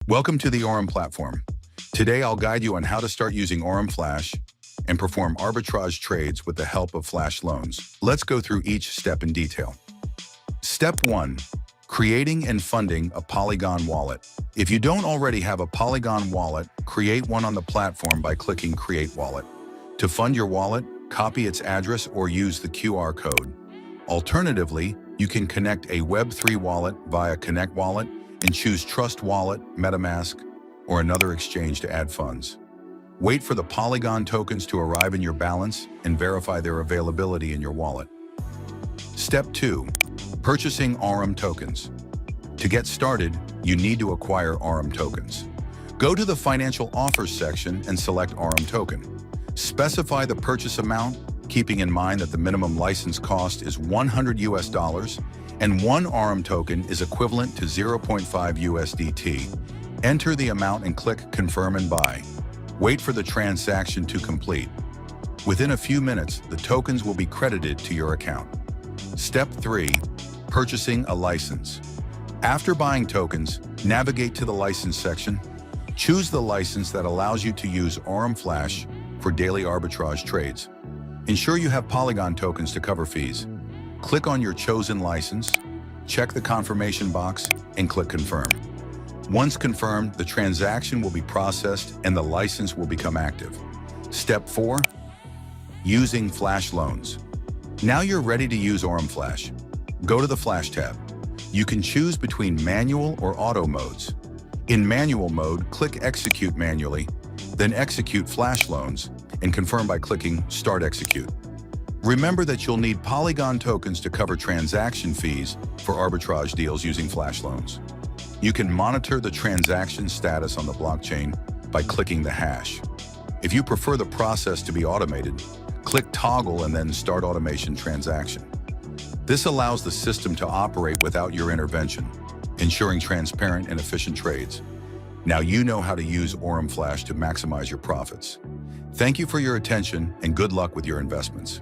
Welcome to the Aurum platform. Today I'll guide you on how to start using Aurum Flash and perform arbitrage trades with the help of Flash loans. Let's go through each step in detail. Step 1. Creating and funding a Polygon wallet. If you don't already have a Polygon wallet, create one on the platform by clicking Create Wallet. To fund your wallet, copy its address or use the QR code. Alternatively, you can connect a Web3 wallet via Connect Wallet and choose Trust Wallet, MetaMask, or another exchange to add funds. Wait for the Polygon tokens to arrive in your balance and verify their availability in your wallet. Step 2. Purchasing Aurum tokens. To get started, you need to acquire Aurum tokens. Go to the Financial Offers section and select Aurum token. Specify the purchase amount, keeping in mind that the minimum license cost is $100 and one Aurum token is equivalent to 0.5 USDT. Enter the amount and click Confirm and Buy. Wait for the transaction to complete. Within a few minutes, the tokens will be credited to your account. Step 3. Purchasing a license. After buying tokens, navigate to the license section. Choose the license that allows you to use Aurum Flash for daily arbitrage trades. Ensure you have Polygon tokens to cover fees. Click on your chosen license, check the confirmation box, and click Confirm. Once confirmed, the transaction will be processed and the license will become active. Step 4. Using Flash loans. Now you're ready to use Aurum Flash. Go to the Flash tab. You can choose between manual or auto modes. In manual mode, click Execute manually, then execute Flash loans, and confirm by clicking Start Execute. Remember that you'll need Polygon tokens to cover transaction fees for arbitrage deals using Flash loans. You can monitor the transaction status on the blockchain by clicking the hash. If you prefer the process to be automated, click Toggle and then Start Automation Transaction. This allows the system to operate without your intervention, ensuring transparent and efficient trades. Now you know how to use Aurum Flash to maximize your profits. Thank you for your attention and good luck with your investments.